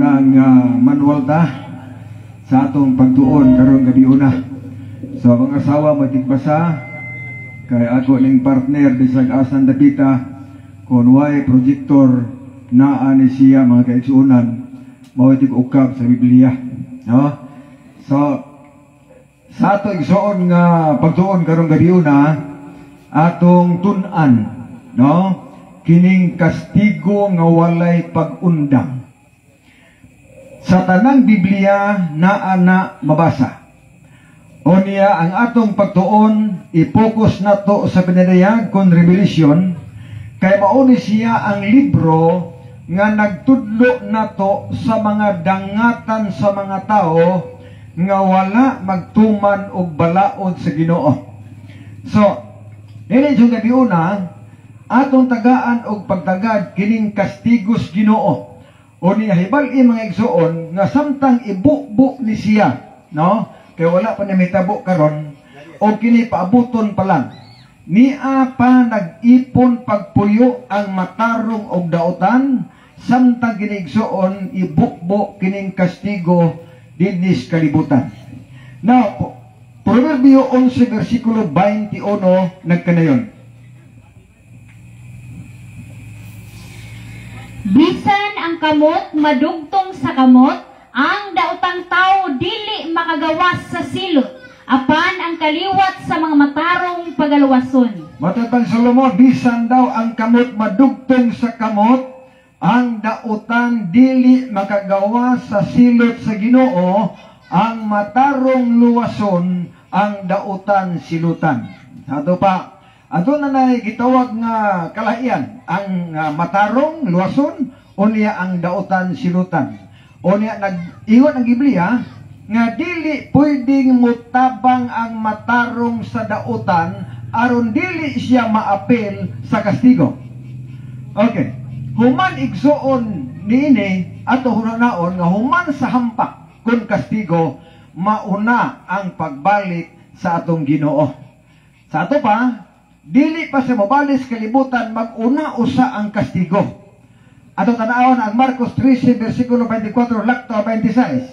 ng manual ta sa atong pagtuon karong gabi una. So mga asawa mo tigbasa kay ako ning partner bisag asan dapita kun way projector naa ni siya mga kaigsuonan mao tig-ukab sa Biblia, no? So sa atong igsuon nga pagtuon karong gabi una atong tun-an, no? Kining kastigo nga walay pag-undang. Sa tanang Biblia naa na mabasa. O niya ang atong pagtuon i-focus nato sa pinadayag kon Revelation kay mauni siya ang libro nga nagtudlo nato sa mga dangatan sa mga tao nga wala magtuman og balaod sa Ginoo. So, dili jud gabi una atong tagaan og pagtagad kining kastigos Ginoo. O niya hibal-i mga igsuon nga samtang ibu-bu ni siya, no? Kay wala pa ni mitabo karon o kini paabuton pa lang. Niya pa nag-ipon pagpuyo ang matarong og daotan samtang kini igsuon ibu-bu kining kastigo dinis kalibutan. Now, Proverbio 11 versikulo 21 nagkanayon. Bisan ang kamot madugtong sa kamot, ang daotang tao dili makagawas sa silot, apan ang kaliwat sa mga matarong pagaluwason. Matatang Solomon, bisan daw ang kamot madugtong sa kamot, ang daotan dili makagawas sa silot sa Ginoo, ang matarong luwason ang daotan silutan. Ato pa, ato na gitawag nga kalahian ang matarong luwason o niya ang daotan silutan. O niya nag-iwan ang Biblia nga dili pwedeng mutabang ang matarong sa daotan aron dili siya maapil sa kastigo. Okay. Human igsuon niini ato hunanaon nga human sa hampak kun kastigo mauna ang pagbalik sa atong Ginoo. Sa ato pa dili pa sa mabalis kalibutan mag-una usa ang kastigo. Ato tanawon ang Marcos 13 versikulo 24 lakto 26.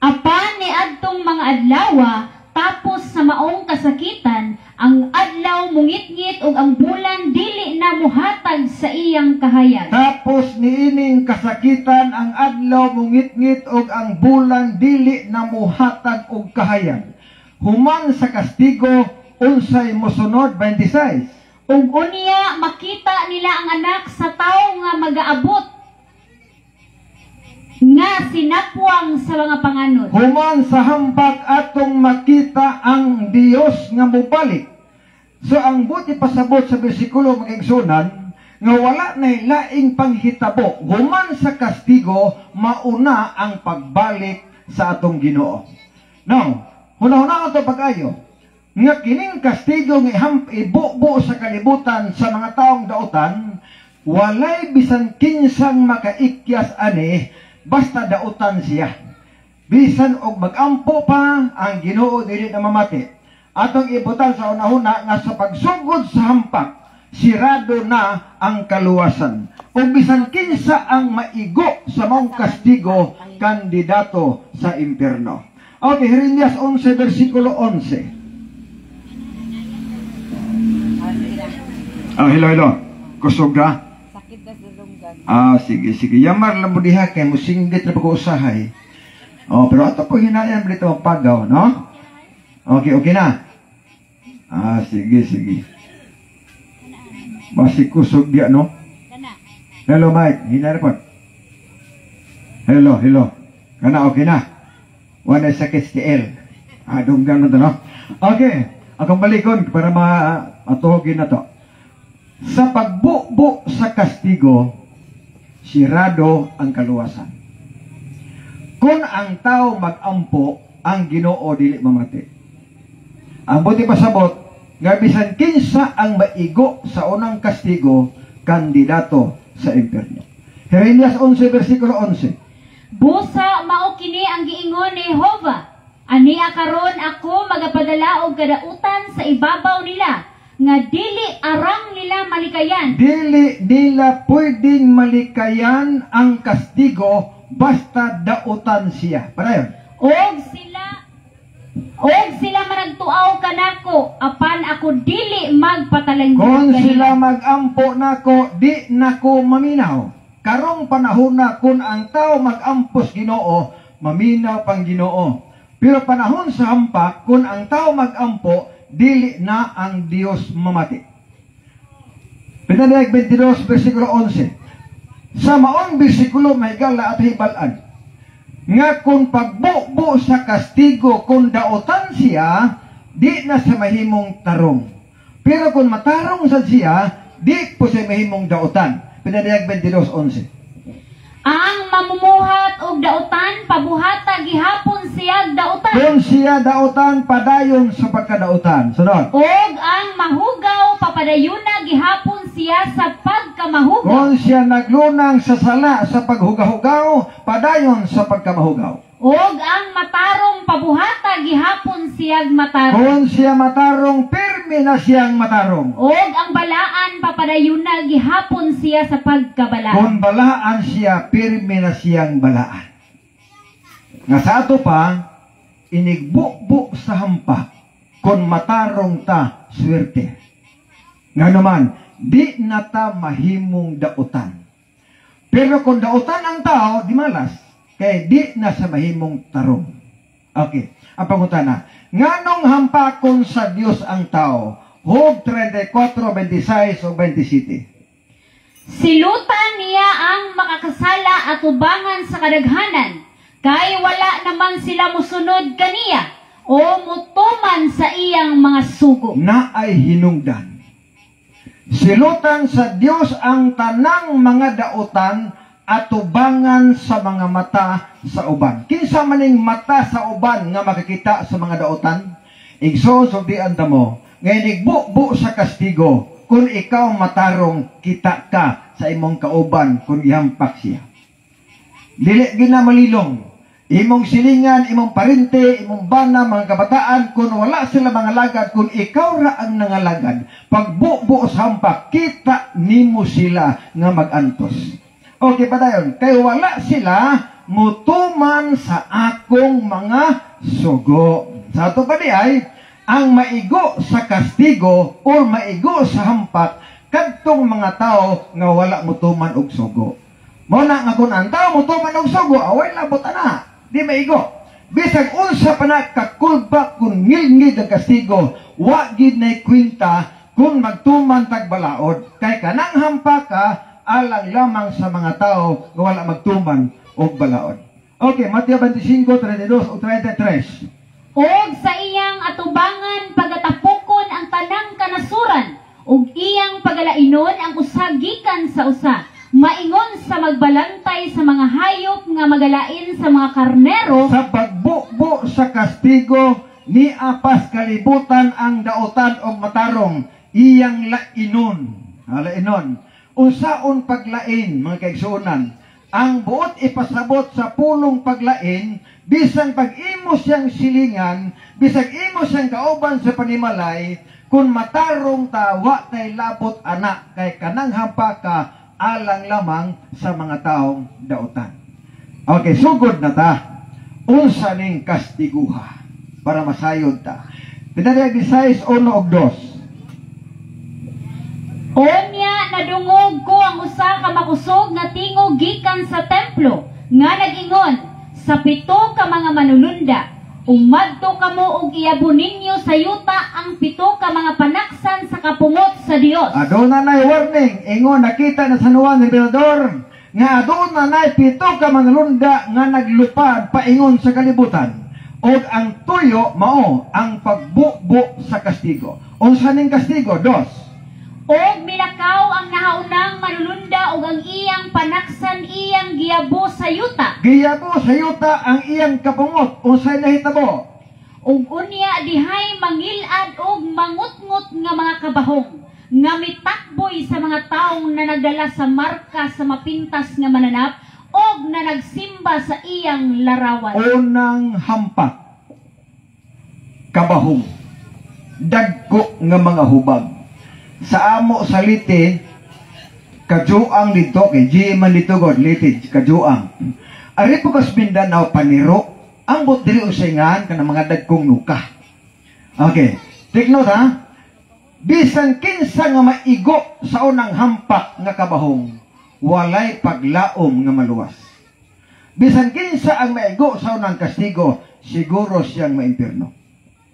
Apan ni adtong mga adlawa tapos sa maong kasakitan ang adlaw mungit-ngit ug ang bulan dili na muhatag sa iyang kahayag. Tapos niining kasakitan ang adlaw mungit-ngit ug ang bulan dili na muhatag og kahayag. Human sa kastigo unsay mosunod 26. Ug unya makita nila ang anak sa tawo nga magaabot nga sinapwang sa mga panganod. Human sa hambak atong makita ang Dios nga mubalik. So ang buti pasabot sa bersikulo magigsunan nga wala na laing panghitabo. Human sa kastigo mauna ang pagbalik sa atong Ginoo. Now, hunahuna ato pag-ayo nga kining kastigo nga ibubo sa kalibutan sa mga taong daotan, walay bisan kinsang makaikyas ani basta daotan siya. Bisan og magampo pa ang Ginoo dili na mamati. Atong ibutan sa unahuna nga sa pagsugod sa hampak, sirado na ang kaluwasan. Ug bisan kinsa ang maigo sa maong kastigo, kandidato sa impierno. Okay, Jeremias 11 versikulo 11. Hello. Kusog ka? Sakit na sa lunggan. Sige. Yamar lang mo diha kay musinggit na pag-uusahay. Pero ato po hinayan dito magpagaw, no? Okay na. Sige. Basi kusog dia, no? Hello, Mike. Hinari po. Hello. Kana, okay na. Wala sakit si L. Dunggan mo to, no? Okay. Akong balikon para matuhogin na to. Sa pagbubo sa kastigo, sirado ang kaluwasan. Kung ang tao mag-ampo, ang Ginoo dili mamati. Ang buti pasabot, nga bisan kinsa ang maigo sa unang kastigo, kandidato sa impierno. Jeremias 11 versikulo 11. Busa mao kini ang giingon ni Jehova. Ania karon ako magapadala og kadautan sa ibabaw nila nga dili arang nila malikayan. Dili nila pwedeng malikayan ang kastigo basta dautan siya. Padayon. Og sila managtuaw kanako apan ako dili magpatalanggong Kung kanila. sila magampo nako, di nako maminaw. Karong panahon na kung ang tao magampos Ginoo, maminaw pang Ginoo. Pero panahon sa hampak, kung ang tao magampo, dili na ang Dios mamati. Pinadayag 22, versikulo 11. Sa maong bersikulo may gala at hibalan. Nga kung pagbubo sa kastigo kung dautan siya, di na sa mahimong tarong. Pero kung matarong sa siya, di po sa mahimong dautan. Pinadayag 22:11. Ang mamumuhat og dautan pabuhata gihapon siya dautan. Kung siya dautan, padayon sa pagkadautan. Sunod. Og ang mahugaw papadayuna gihapon siya sa pagkamahugaw. Kung siya naglunang sa sala sa paghugahugaw, padayon sa pagkamahugaw. Og ang matarong pabuhata gihapon siya matarong. Kung siya matarong, pirmi na siyang matarong. Og ang balaan papadayuna gihapon siya sa pagkabalaan. Kung balaan siya, pirmi na siyang balaan. Nga sa ato pa, inigbubo sa hampa, kung matarong ta, swerte. Nga naman, di na ta mahimong dautan. Pero kung dautan ang tao, di malas. Kaya di na sa mahimong tarong. Okay. Ang pangutana. Nganong hampakon sa Dios ang tao? Hug 34, 26 o 27. Silutan niya ang makakasala at ubangan sa kadaghanan, kay wala naman sila musunod kaniya o mutuman sa iyang mga sugo. Na ay hinungdan. Silutan sa Dios ang tanang mga dautan at tubangan sa mga mata sa uban. Kinsa maning mata sa uban nga makakita sa mga dautan? Igsoon sugdian ta mo, ngayon igbubo sa kastigo, kung ikaw matarong kita ka sa imong kauban kung ihampak siya. Dili ginamalilong. Imong silingan, imong parente, imong bana, mga kabataan, kung wala sila mga lagad, kung ikaw ra ang nangalagad, pagbubo sa hampak, kita nimo sila nga magantos. Okay pa dayon, kay wala sila mutuman sa akong mga sugo. Sa ato pa di ay, ang maigo sa kastigo o maigo sa hampak, kadtong mga tao nga wala mutuman og sugo. Muna nga kung ang tao mutuman og sugo, away labot ana, di maigo. Bisag unsa pa na kakulba kung ngilngid ang kastigo, wa gid nay kwenta kung magtuman tagbalaod. Kay kanang hampaka, alang lamang sa mga tao nga wala magtuman o balaod. Okay, Mateo 25, 32 o 33. Og sa iyang atubangan pagatapukon ang tanang kanasuran, og iyang pagalainon ang usa gikan sa usa. Maingon sa magbalantay sa mga hayop nga magalain sa mga karnero. Sa pagbubo sa kastigo, ni apas kalibutan ang dautan o matarong, iyang lainon. Lainon. Usaon paglain, mga kaigsuonan, ang buot ipasabot sa pulong paglain, bisan pag-imo siyang silingan, bisag imo siyang kauban sa panimalay, kung matarong tawa tay labot anak, kay kanang hampaka, alang lamang sa mga taong dautan. Okay, sugod na ta. Unsa ning kastiguha para masayod ta. Pinadayag 16, 1 og 2. Onya nadungog ko ang usa ka makusog nga tingog gikan sa templo nga nag-ingon sa 7 ka mga manulunda, umadto kamo og iabon ninyo sa yuta ang 7 ka mga panaksan sa kapungot sa Dios. Aduna nay warning, ingon nakita na sa Juan el Revelador nga aduna nay 7 ka manulunda nga naglupad paingon sa kalibutan. Og ang tuyo mao ang pagbubo sa kastigo. Unsa ning kastigo? 2. Og milakaw ang nahaunang manulunda og ang iyang panaksan iyang giyabo sa yuta. Giyabo sa yuta ang iyang kapungot. Unsay nahitabo? Ug unya dihay mangilad og mangutngot nga mga kabahong nga mitakboy sa mga taong na nagdala sa marka sa mapintas nga mananap og na nagsimba sa iyang larawan. Unang hampak. Kabahong. Dagko nga mga hubag. Sa amo sa litin, kajuang dito, kay G man dito god, litin, kajuang. Ari po kas Mindanao paniro, ang bot diri usingan kanang mga dagkong nuka. Okay, take note ha. Bisan kinsa nga maigo sa unang hampak nga kabahong, walay paglaom nga maluwas. Bisan kinsa ang maigo sa unang kastigo, siguro siyang maimpirno.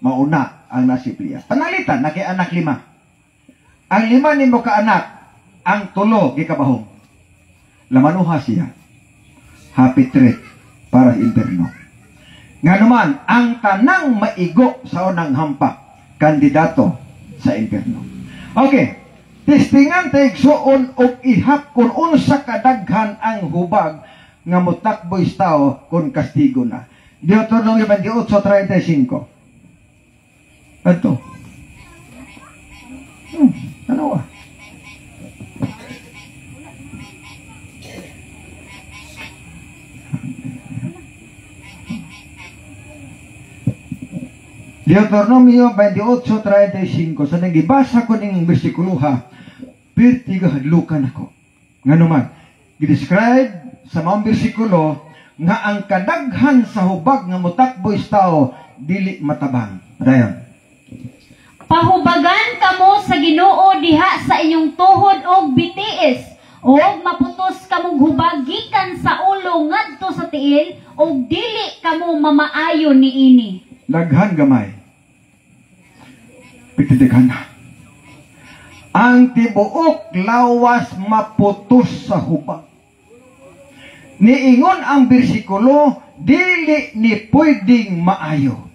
Mauna ang nasipliya. Panalitan na kay anak 5. Ang 5 nimo ka anak, ang 3 gikabahong. Lamanuha siya. Happy trip para impirno. Nga naman, ang tanang maigo sa unang hampak, kandidato sa impirno. Okay. Testingan taigsuon o ihap kung unsa kadaghan ang hubag nga mutakboy tao kung kastigo na. Deuteronomio 28:35. Ito. Ano ba? Deuteronomio 28:35. Sa nagibasa ko ning bersikulo ha, pertiga hadlukan ako. Nga naman, i-describe sa mga bersikulo nga ang kadaghan sa hubag nga mutakboy tao dili matabang. Dayon. Pahubagan kamo sa Ginoo diha sa inyong tuhod og bitiis, og maputos kamong hubag gikan sa ulo ngadto sa tiil, og dili kamo mamaayon niini. Daghan gamay. Pitidaghan na. Ang tibuok lawas maputos sa hubag. Niingon ang bersikulo, dili ni pwedeng maayo.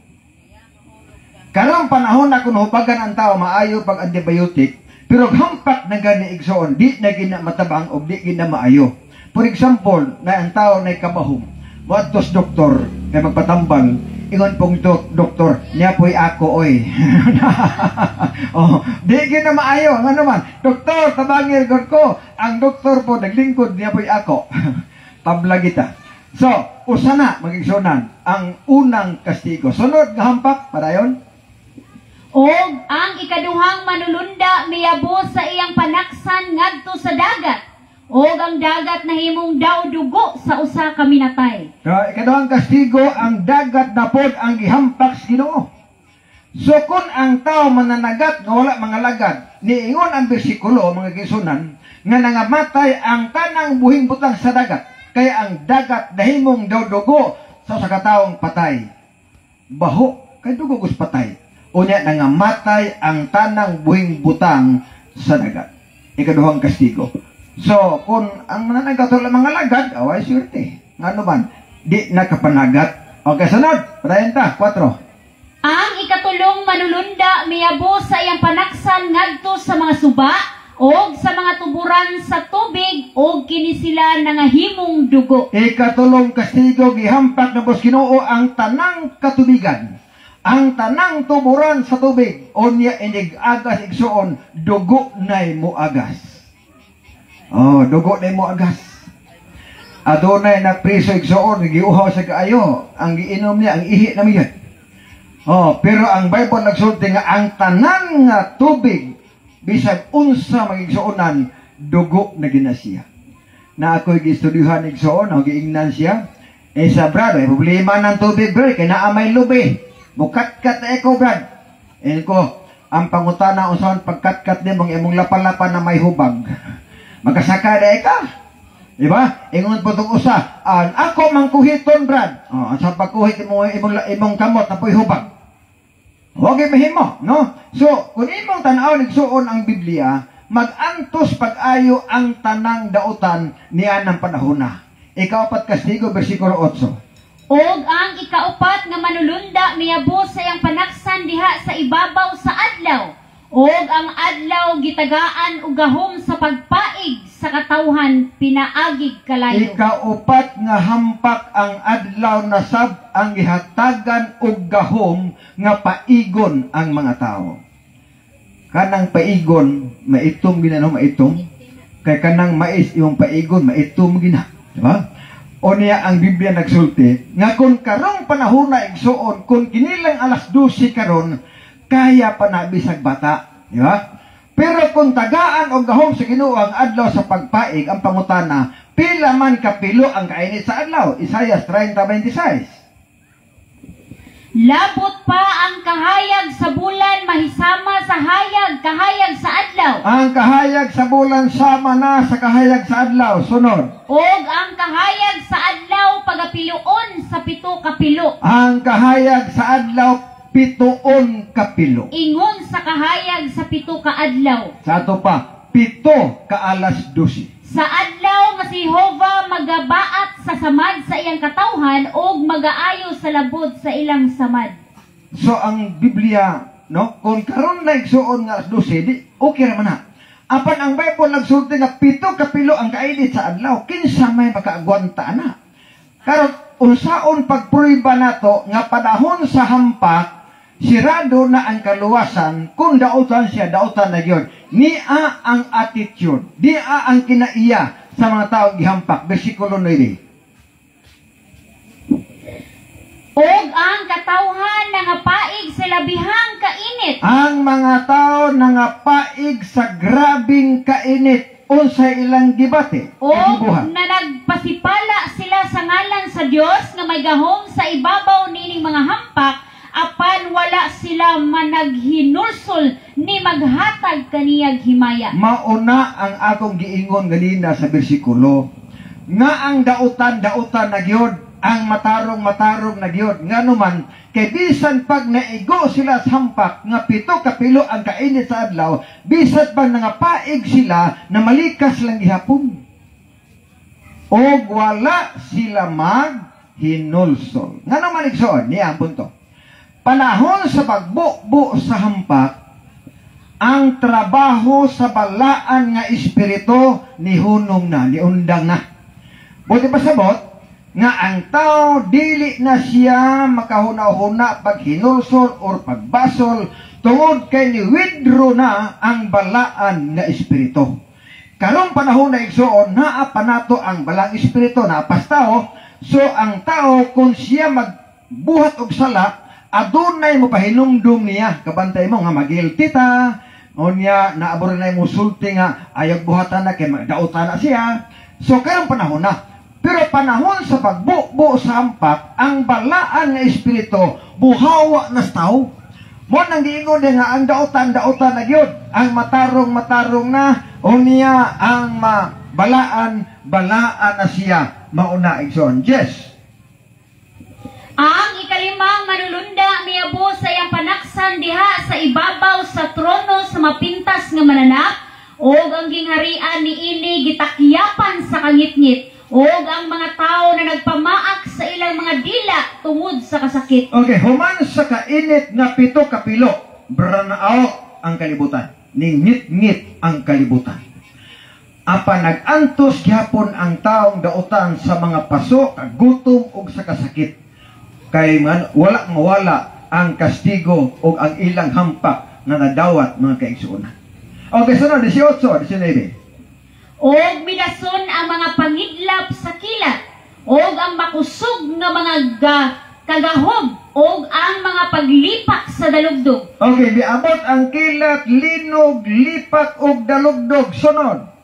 Karong panahon na kung hubagan ang tao maayo pag antibiotic, pero hampak na gani igsoon, di na gina matabang o di gina maayo. For example, na ang tao na kabahong, matos doktor, kay magpatambang, ingon pong doktor, niya po'y ako, oy. Oh, di gina maayo. Nga naman, doktor, tabangir ko. Ang doktor po, naglingkod, niya po'y ako. Tabla kita. So, usana, magigsonan, ang unang kastigo. Sunod nga hampak, padayon. Og ang ikaduhang manulunda miyabo sa iyang panaksan ngadto sa dagat. Og ang dagat nahimong daw dugo sa usa ka minatay. Ikaduhang kastigo, ang dagat na pod ang gihampak sa Ginoo. So kung ang tao mananagat nga wala mga lagad, niingon ang bersikulo mga gisunan nga nangamatay ang tanang buhing butang sa dagat. Kaya ang dagat nahimong daw dugo sa kataong patay. Baho kay dugo gus patay. Unya nangamatay ang tanang buhing butang sa dagat. Ikaduhang kastigo. So, kung ang mananagat wala mga lagad, away swerte. Nga naman, di nakapanagat. Okay, sunod. Padayon ta, 4. Ang ikatulong manulunda miyabo sa iyang panaksan ngadto sa mga suba og sa mga tuburan sa tubig og kini sila nangahimong dugo. Ikatulong kastigo gihampak na bos Ginoo ang tanang katubigan. Ang tanang tuburan sa tubig, unya inig agas igsuon, dugo nay mo agas. Oh, dugo nay mo agas. Adunay na priso igsuon, giuhaw sa kaayo, ang giinom niya, ang ihi na miyan. Oh, pero ang Bible nagsulti nga ang tanang nga tubig, bisag unsa magigsuonan, dugo na ginasiya. Na ako'y gistudyuhan igsuon, ang giingnan siya, sa brado, problema ng tubig, bro, kaya naamay lubi. Mukat-kat na ikaw, Brad. Ko, ang pangutana usahan pagkat-kat din mong imong lapan-lapan na may hubag. Magkasaka na ika. Diba? Ingon po itong usa. Ako mangkuhiton, Brad. Sa pagkuhit imong kamot na po'y hubag. Huwag imahimo, no? So, kung imong tanaw nagsuon ang Biblia, mag-antos pag-ayo ang tanang dautan niya ng panahon na. Ika-4 kastigo, versikulo 8. Og ang ikaupat nga manulunda miyabo sa iyang panaksan diha sa ibabaw sa adlaw. Og ang adlaw gitagaan og gahom sa pagpaig sa katawhan pinaagig kalayo. Ikaupat nga hampak ang adlaw na sab ang gihatagan og gahom nga paigon ang mga tao. Kanang paigon maitom gina no maitom. Kay kanang mais imong paigon maitom gina, di ba? O niya ang Biblia nagsulti, nga kung karong panahon na igsuon, kung kinilang alas 12 karon, kaya pa na bisag bata. Di ba? Pero kung tagaan o gahom sa Ginoo ang adlaw sa pagpaig, ang pangutana, pila man kapilo ang kainit sa adlaw. Isaiah 30:26. Labot pa ang kahayag sa bulan mahisama sa kahayag sa adlaw. Ang kahayag sa bulan sama na sa kahayag sa adlaw. Sunod. Og ang kahayag sa adlaw pagapiluon sa 7 kapilo. Ang kahayag sa adlaw 7 kapilo. Ingon sa kahayag sa 7 kaadlaw. Sa ato pa, 7 ka alas 12. Sa adlaw nga si Jehovah magabaat sa samad sa iyang katawhan og magaayo sa labod sa ilang samad. So ang Biblia, no, kung karon na igsuon nga alas 12, di okay ra man na. Apan ang Bible nagsulti nga 7 kapilo ang kainit sa adlaw, kinsa may makaagwanta na. Karon unsaon pagpruiba nato nga panahon sa hampak sirado na ang kaluwasan kung dautan siya, dautan na yun. Nia ang attitude, dia ang kinaiya sa mga tao gihampak. Versikulo 9. Og ang katawhan nangapaig sa labihang kainit. Ang mga tao nangapaig sa grabing kainit unsay ilang gibate. O na nagpasipala sila sa ngalan sa Dios nga may gahom sa ibabaw nining mga hampak, apan wala sila managhinulsol ni maghatag kaniyag himaya. Mauna ang akong giingon ganina sa bersikulo nga ang dautan na gyud, ang matarong na gyud. Nga naman kay bisan pag naigo sila sa hampak nga 7 kapilo ang kainit sa adlaw, bisan pag nangapaig sila na malikas lang gihapon. Og wala sila maghinulsol. Nga naman igsoon niya ang punto. Panahon sa pagbukbo sa hampak, ang trabaho sa balaan nga espiritu ni hunong na, ni undang na. Buti pasabot, nga ang tao dili na siya makahuna-huna pag hinulsol or pagbasol, tungod kay ni withdraw na ang balaan nga espiritu. Karong panahon na igsoon, naa pa nato ang balang espiritu, naapas tao, so ang tao kung siya magbuhat og sala, adunay mo pahinumdum niya, kabantay mo nga magilti ta, o niya naabor na mo sulti nga ayog buhatan na kay dautan na siya. So karong panahon na. Pero panahon sa pagbukbo sa hampak, ang balaan nga espiritu buhawa na sa tao. Mo nang giingon din nga ang dautan na gyud, ang matarong na, o niya ang balaan na siya. Mauna igsoon. Yes. Ang ikalimang manulunda miabo sa iyang panaksan diha sa ibabaw sa trono sa mapintas nga mananap, og ang gingharian niini gitakyapan sa kangitngit, og ang mga tao na nagpamaak sa ilang mga dila tungod sa kasakit. Okay, human sa kainit nga 7 kapilo, branaaw ang kalibutan, ningit-ngit ang kalibutan. Apa nagantos gihapon ang taong dautan sa mga paso, kagutom ug sa kasakit. Kay man wala mawala ang kastigo o ang ilang hampak na nadawat mga kaigsuonan. Okay, sunod 18, 19. Og midason ang mga pangidlap sa kilat, og ang makusog nga mga kagahog, og ang mga paglipak sa dalugdog. Okay, biabot ang kilat, linog, lipak og dalugdog. Sunod.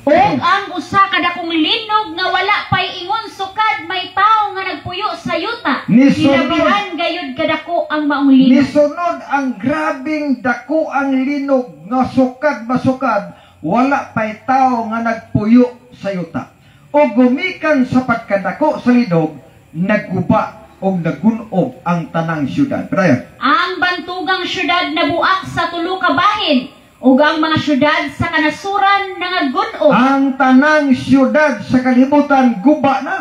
Og ang usa ka dakong linog nga wala pay ingon sukad, may tao nga nagpuyo sa yuta. Nilabihan gayud kadako ang maong linog. Nisunod ang grabing dako ang linog nga sukad masukad, wala pay tao nga nagpuyo sa yuta. O gumikan sa pagkadako sa linog, nagguba o nagunog ang tanang syudad. Brian. Ang bantugang syudad nabuak sa 3 ka bahin, ug ang mga syudad sa kanasuran nangagun-og. Ang tanang syudad sa kalibutan guba na.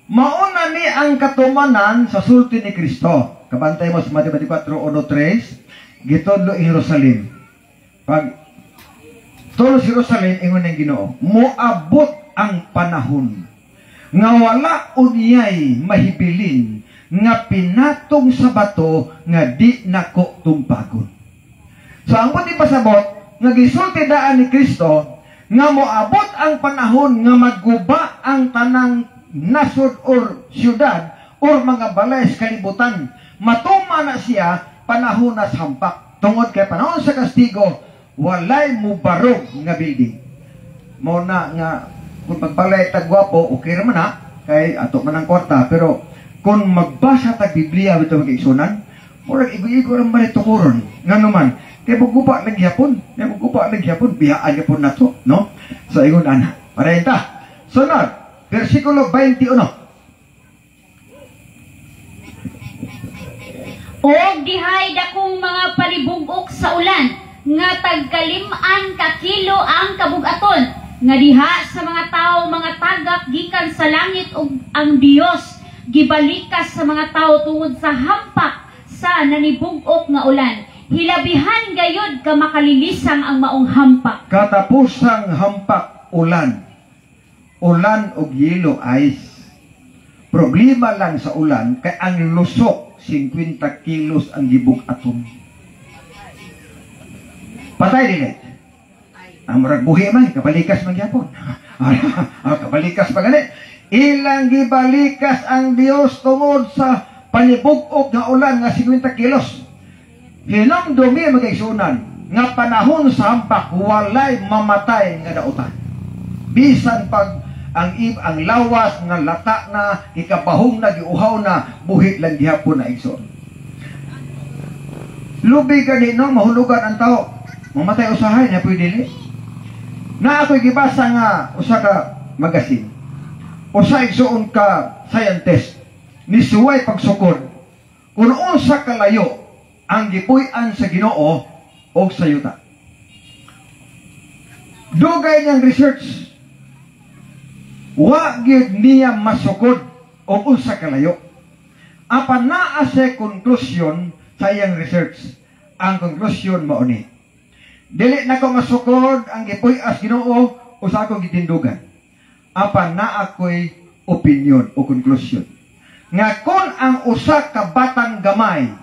Mauna ni ang katumanan sa sulti ni Kristo. Kabantay mo sa Mateo 24:1-3, gitudlo in Jerusalem. Pag tulo sa Jerusalem, ingon ng Ginoo, moabot ang panahon nga wala unyay mahibilin nga pinatong sa bato nga di nako tumpagon. So ang pati pasabot nga gisulti daan ni Kristo nga moabot ang panahon nga magguba ang tanang nasod or syudad or mga balay sa kalibutan. Matuma na siya panahon na hampak. Tungod kay panahon sa kastigo, walay mubarog nga building. mo na nga kung pagbalay tagwapo, okay naman na, kay ato man ang kwarta, pero kung magbasa tag Biblia ito mag-igsunan, murag igo-igo ang manitukuron, nga naman, kaya maggupa lang yapon, biyaan yapon na to, no? So, ingon ana, parenta. Sunod, versikulo 21. Og dihay dakong mga palibugok sa ulan, nga tagkaliman ka kilo ang kabugaton, nga diha sa mga tao mga tagak gikan sa langit ug ang Dios gibalikas sa mga tao tungod sa hampak sa nanibugok nga ulan. Hilabihan gayud ka makalilisang ang maong hampak. Katapusang hampak ulan. Ulan og yelo ice. Problema lang sa ulan kay ang lusok 50 kilos ang gibugaton. Patay din. Ang murag buhi man, kabalikas man gyapon. Kabalikas pa gani. Ilang gibalikas ang Dios tungod sa panibugok nga ulan nga 50 kilos. Hinamdumi magigsunan nga panahon sa hampak walay mamatay nga dautan. Bisan pag ang lawas nga lata na ikabahong na giuhaw na buhi lang gihapon na igsoon. Lubi ganino mahulugan ang tao. Mamatay usahay na pwede dili. Na ako'y gibasa nga usa ka magasin. Usa igsoon ka scientist ni suway pagsukod kung unsa kalayo ang gipuy-an sa Ginoo o sa yuta. Dugay niyang research. Wa gyud niya masukod o unsa kalayo. Apan naa sa konklusyon sa iyang research. Ang konklusyon mao ni. Dili na ko masukod ang gipuy-as Ginoo o sa akong gitindugan. Apan naa ko'y opinion o konklusyon. Nga kung ang usa ka batang gamay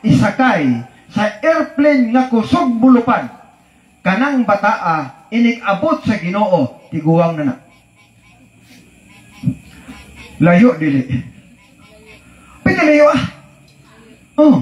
isakay sa airplane nga kusog bulupan, kanang bataa inig-abot sa Ginoo tiguang na. Layo dili. Pinalayo Oh.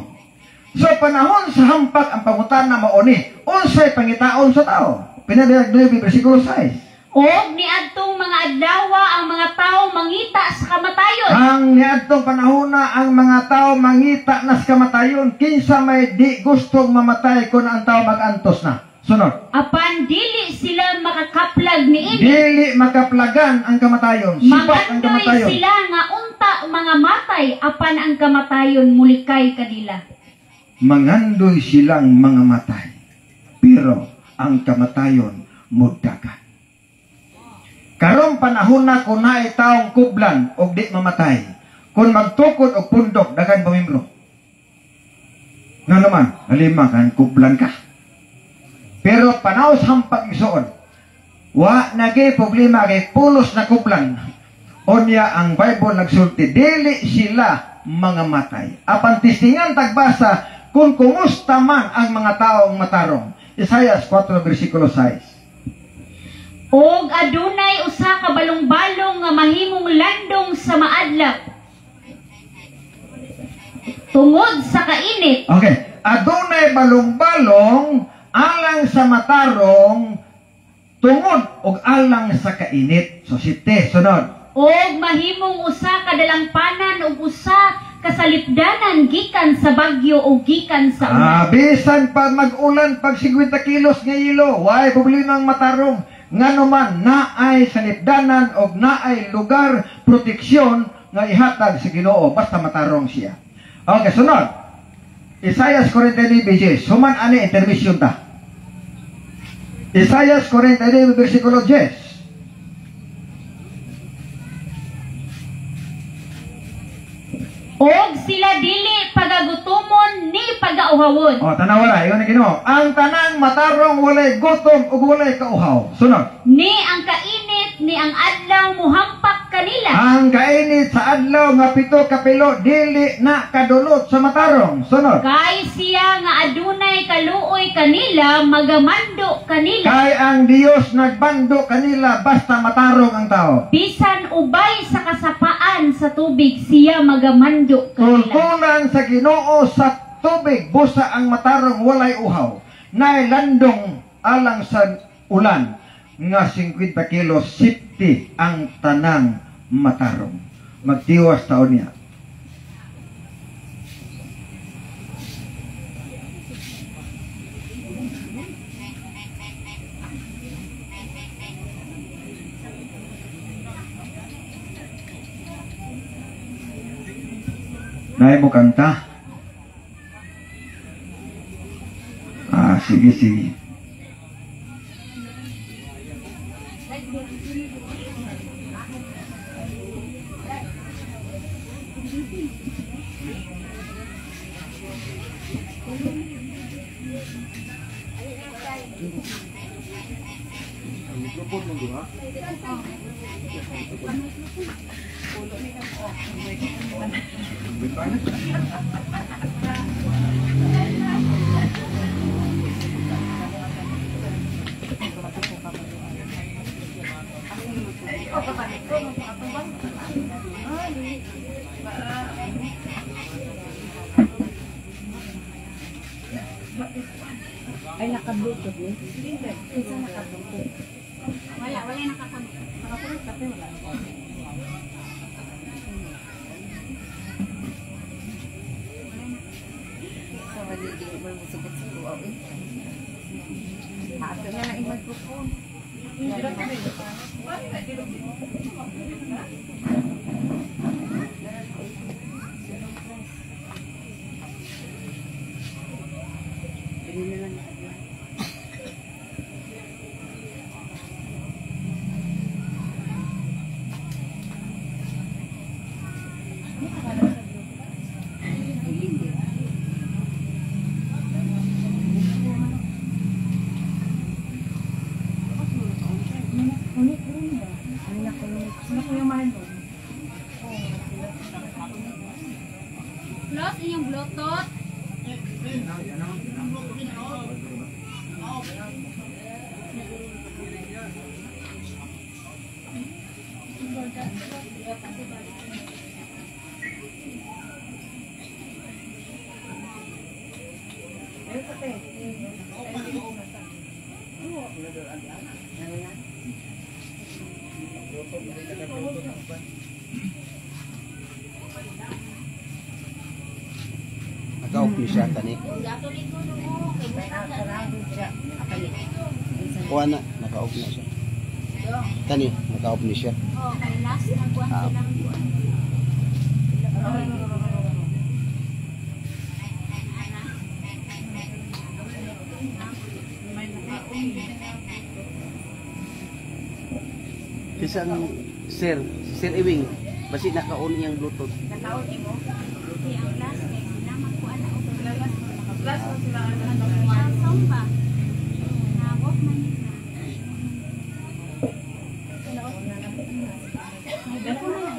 So panahon sa hampak ang pangutana mao ni unsay pangitaon sa tao. Pinadayag ni bersikulo 6. Og niadtong mga adlaw ang mga tao mangita sa kamatayon. Ang niadtong panahona ang mga tao mangita na sa kamatayon, kinsa may di gustong mamatay kung ang tao magantos na. Sunod. Apan dili sila makakaplag niini. Dili makaplagan ang kamatayon. Sipat ang Magandoy kamatayon. sila nga unta mga matay apan ang kamatayon mulikay kanila. Mangandoy silang mga matay. Pero ang kamatayon mudagan. Karong panahon na kung naay taong kublan o di mamatay. Kung magtukod o pundok, dagan pamimbro. Nga naman, halima kan, kublan ka. Pero panaw sa hampag isuon, wa nagay problema kay pulos na kublan. Onya ang Bible nagsulti, dili sila mga matay. Apan tistingan tagbasa, kung kumusta man ang mga taong matarong. Isaiah 4 versikulo 6. Og adunay usa ka balong-balong nga mahimong landong sa maadlaw. Tungod sa kainit. Okay. Adunay balong-balong alang sa matarong tungod og alang sa kainit. So site, sunod. Og mahimong usa ka dalampanan ug usa ka salipdanan gikan sa bagyo o gikan sa ulan. Bisan pa mag-ulan pag 50 kilos nga ilo, why problema ang matarong. Nga naman, naay salipdanan o naay lugar, proteksyon nga ihatag sa Ginoo basta matarong siya. Okay, sunod. Isaiah 49:10. Suman ani intermission ta. Isaiah 49 versikulo 10. Og sila dili pagagutomon ni pagauhawon. Tanaw wala, iyon ang Ginoo. Ang tanang matarong walay gutom ug walay kauhaw. Sunod. Ni ang kainit ni ang adlaw muhampak kanila. Ang kainit sa adlaw nga pito kapilo dili na kadulot sa matarong. Sunod. Kay siya nga adunay kaluoy kanila magamando kanila. Kay ang Dios nagbando kanila basta matarong ang tao. Bisan ubay sa kasapaan sa tubig siya magamando kanila. Tultulan sa Ginoo sa tubig busa ang matarong walay uhaw. Nay landong alang sa ulan. nga 50 kilos safety ang tanang matarong. Magtiwas taon niya. Nai mo kanta? Sige, sige. Ay, naka-bluetooth eh. Isa naka-bluetooth. Wala naka-connect. Naka-connect kasi wala. So, hindi mo musukot sa tuwaw eh. Ato na lang yung microphone. Close inyong Bluetooth. Naka-off ni siya tani. Kuha na, naka-off na siya. Tani, naka-off ni siya. Oh, kay last nagkuhan silang kuan. Kisang sir, si Sir Ewing, basi naka-on iyang Bluetooth. Nakaon mo. Di ang last kay sila magkuan na og last ko sila ano song ba. Nabot man nila. Dako na lang.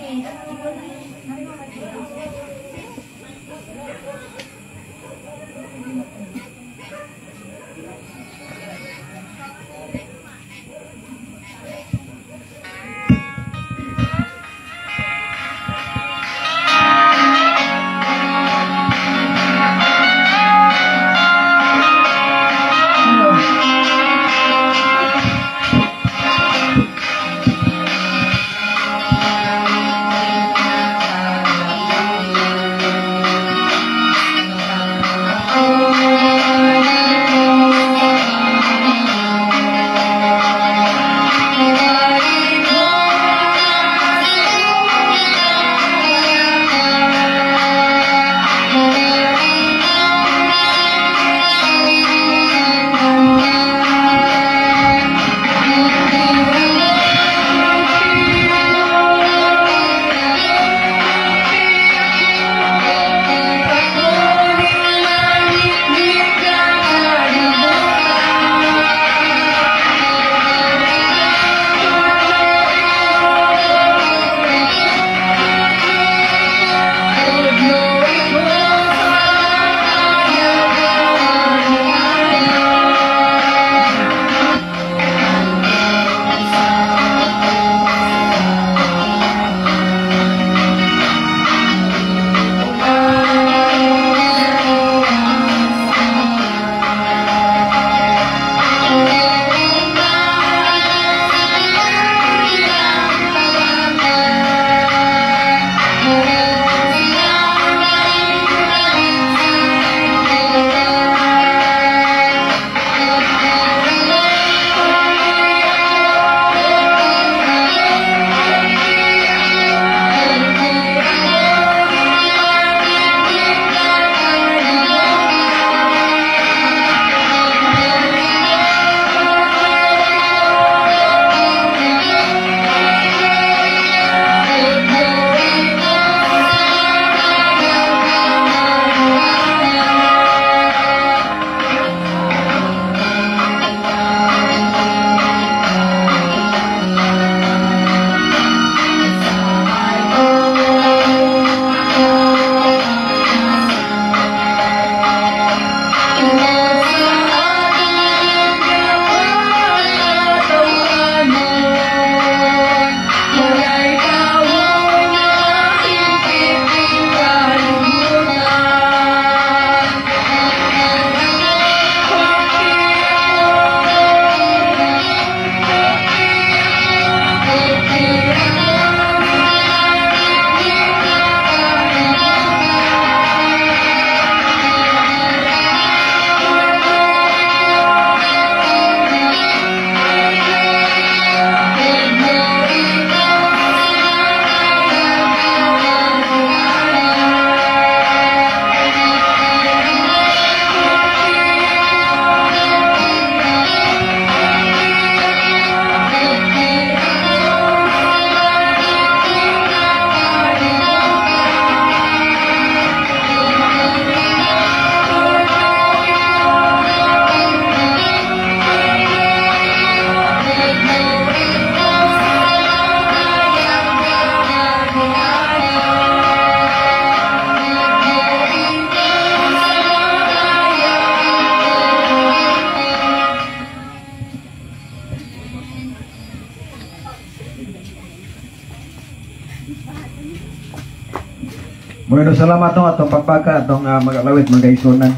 Maraming salamat no atong pagpaka atong mag-alawit mga isunan.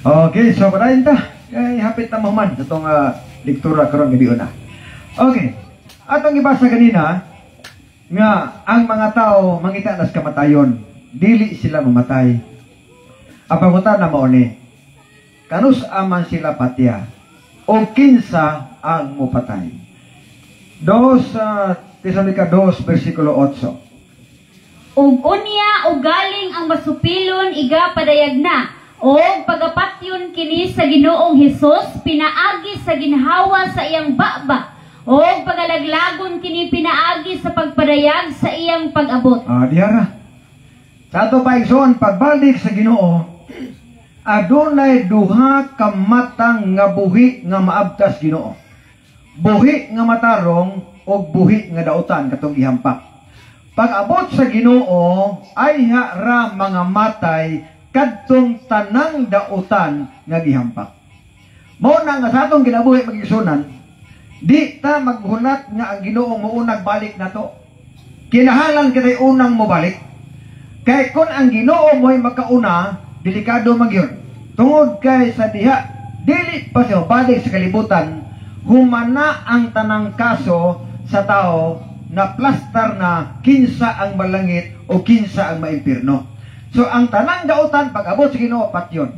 Okay, so padayon ta. Kay hapit na mahuman sa itong lektura karon gabi una. Okay. Atong ibasa kanina nga ang mga tao mangita nas kamatayon, dili sila mamatay. Ang pangutan na mao ni kanus aman sila patya o kinsa ang mupatay. 2 Tesalonica 2 versikulo 8. Ug unya o galing ang masupilon iga padayag na o pagapatyon kini sa Ginoong Hesus pinaagi sa ginhawa sa iyang baba o pagalaglagon kini pinaagi sa pagpadayag sa iyang pag-abot. Diyara. Sa ato paigsoon pagbalik sa Ginoo, adunay duha ka matang nga buhi nga maabtas Ginoo. Buhi nga matarong o buhi nga dautan katong gihampak. Pag-abot sa Ginoo ay ra mga matay kadtong tanang dautan nga gihampak. Mao na nga sa atong kinabuhi magigsunan, di ta maghulat nga ang Ginoo muunag balik nato. Kinahanglan kitay unang mobalik. Kay kun ang Ginoo mo'y makauna, delikado magyon. Tungod kay sa diha dili pa siya balik sa kalibutan, humana ang tanang kaso sa tao na plastar na kinsa ang malangit o kinsa ang maimpirno. So ang tanang dautan pag-abot sa Ginoo patyon.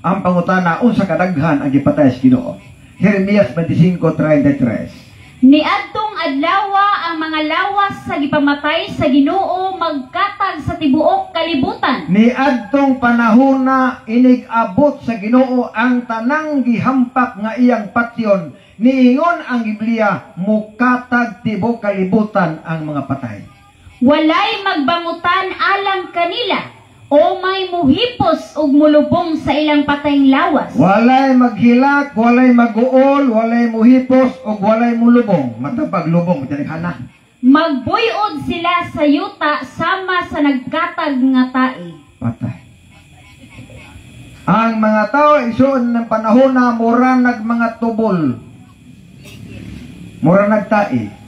Ang pangutana unsa kadaghan ang gipatay sa Ginoo. Jeremias 25:33. Niadtong adlawa ang mga lawas sa gipamatay sa Ginoo magkatag sa tibuok kalibutan. Niadtong panahona inig-abot sa Ginoo ang tanang gihampak nga iyang patyon. Niingon ang Biblia mukatag tibuok kalibutan ang mga patay. Walay magbangutan alang kanila o may muhipos ug mulubong sa ilang patayng lawas. Walay maghilak, walay maguol, walay muhipos ug walay mulubong. Matapag lubong tanighana. Magbuyod sila sa yuta sama sa nagkatag nga tae. Patay. Ang mga tao isuon ng panahon na mura nag mga tubol. Mura nagtae.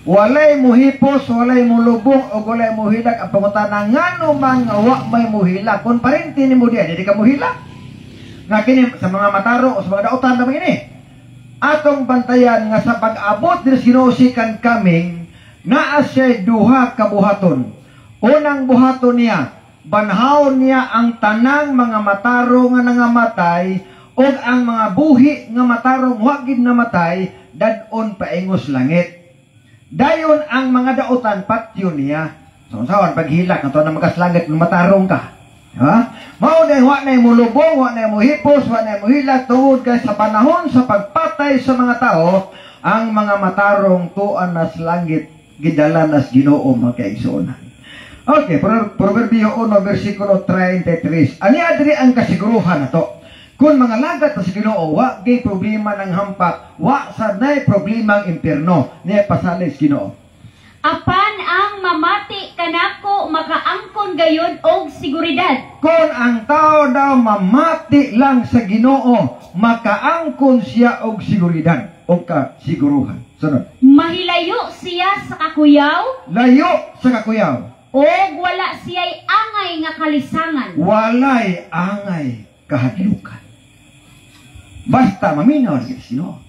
Walay muhipos, walay mulubong, o walay muhilak. Ang pangutana, ngano man nga wa may muhilak. Kung parinti ni mo diyan, hindi ka muhilak. Nga kini sa mga mataro o sa mga dautan naman ini. Atong bantayan nga sa pag-abot din sinusikan kaming naa siya duha kabuhaton. Unang buhaton niya, banhawon niya ang tanang mga mataro nga nangamatay o ang mga buhi nga matarong wagid namatay dadon paingos langit. Dayon ang mga dautan patyo niya. So sawan paghilak nato na magaslangit ng matarong ka. Ha? Mao day wa nay mulubong, wa nay muhipos, wa nay muhilak tungod kay sa panahon sa pagpatay sa mga tao, ang mga matarong tuan nas langit gidala nas Ginoo mga kaigsuonan. Okay, Proverbio 1 versikulo 33. Ani adri ang kasiguruhan nato. Kung mga lagat sa Ginoo, wa gay problema ng hampak, wa sad nay problema ang impierno, niya pasalis Ginoo. Apan ang mamati kanako makaangkon gayon og seguridad. Kung ang tao daw mamati lang sa Ginoo, makaangkon siya og seguridad o kasiguruhan. Sunod. Mahilayo siya sa kakuyaw, Layo sa kakuyaw. og wala siya'y angay nga kalisangan. Walay angay kahadlukan. Basta maminaw sa Ginoo.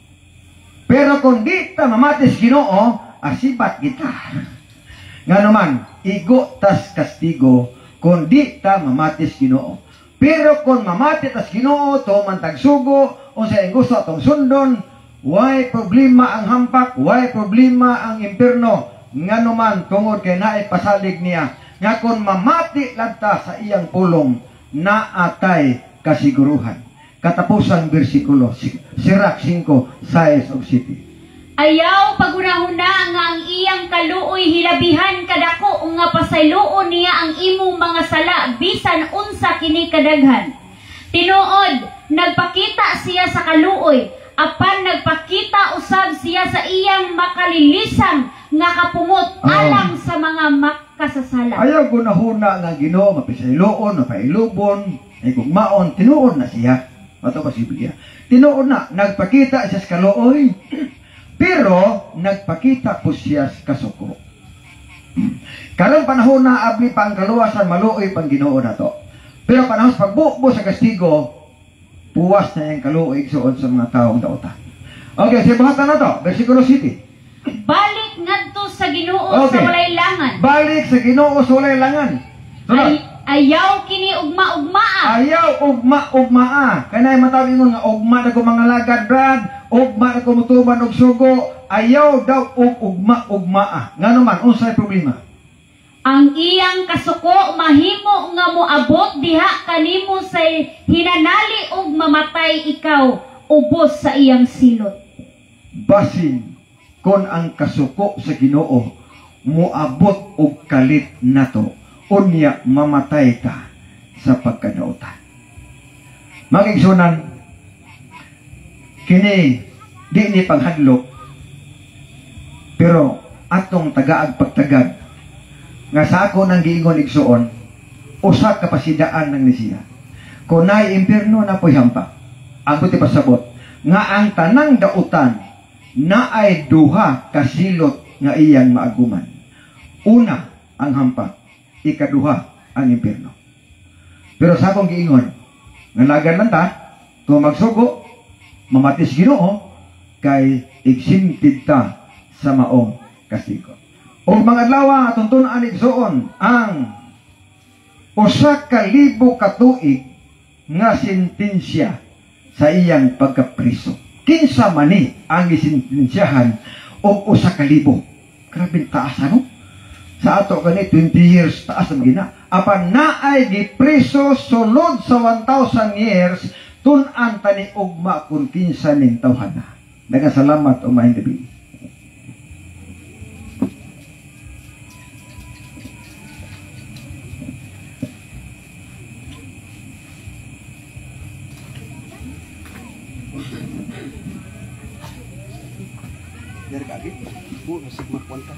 Pero kung di ta mamati sa Ginoo, asibat kita. Nga naman, igo tas kastigo kung di ta mamati sa Ginoo. Pero kung mamati tas Ginoo, to man tagsugo, o sa gusto atong sundon, way problema ang hampak, way problema ang impierno. Nga naman, tungod kay naay pasalig niya, nga kung mamati lang ta sa iyang pulong, naatay kasiguruhan. Katapusan versikulo, Sirach 5, 6 o 7. Ayaw pagunahuna nga ang iyang kaluoy hilabihan kadako nga pasayloon niya ang imong mga sala bisan unsa kini kadaghan. Tinuod, nagpakita siya sa kaluoy, apan nagpakita usab siya sa iyang makalilisang nga kapumot alang sa mga makasasala. Ayaw gunahuna nga Ginoo mapisayloon, mapailubon, ay gugmaon, tinuod na siya. Ato pa si Biblia. Tinuod na, nagpakita siya sa kaluoy. Pero nagpakita po siya kasuko. Karon panahon na abli pa ang kaluwasan, maluoy pang Ginoo nato. Pero panahon sa pagbubo sa kastigo, puwas na yung kaluoy suod sa mga taong dautan. Okay, sibuhatan na to. Versikulo 7. Balik ngadto sa Ginoo sa walay langan. Balik sa Ginoo sa walay langan. Sunod. Ayaw kini ugma-ugmaa. Ayaw ugma-ugmaa. Kanay matawag nga ugma na ko mga lagad, Brad. Ugma na ko mutuban og sugo. Ayaw daw ugma-ugmaa. Nga naman, unsay problema? Ang iyang kasuko mahimo nga moabot diha kanimo sa hinanali ug mamatay ikaw ubos sa iyang silot. Basin kon ang kasuko sa Ginoo moabot og kalit nato, unya mamatay ka sa pagkadautan. Magigsunan, kini di ni paghadlok, pero atong tagaag pagtagag nga sa ako nang giingon igsuon, usa ka pasidaan ng nisiya. Kunay impierno na po'y hampa. Ang buti pasabot nga ang tanang dautan na ay duha kasilot nga iyang maaguman. Una ang hampa, ikaduha ang impierno. Pero sa akong giingon, nga lagan lang ta, kung magsugo, mamatis Ginoo, kay igsimtid ta sa maong kastigo. O mga adlaw atong tun-an igsuon ang 1,000 ka tuig nga sentensya sa iyang pagkapriso. Kinsa mani ang isintensyahan og 1,000. Grabe taas ano? Sa ato kani 20 years taas ang gina. Apan naay gipriso sulod sa 1,000 years tun-an tani ugma kun kinsa ning tawhana. Daghang salamat o maayong gabi. Dari kaki, bu masih makuan ka.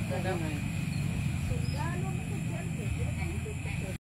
Kadang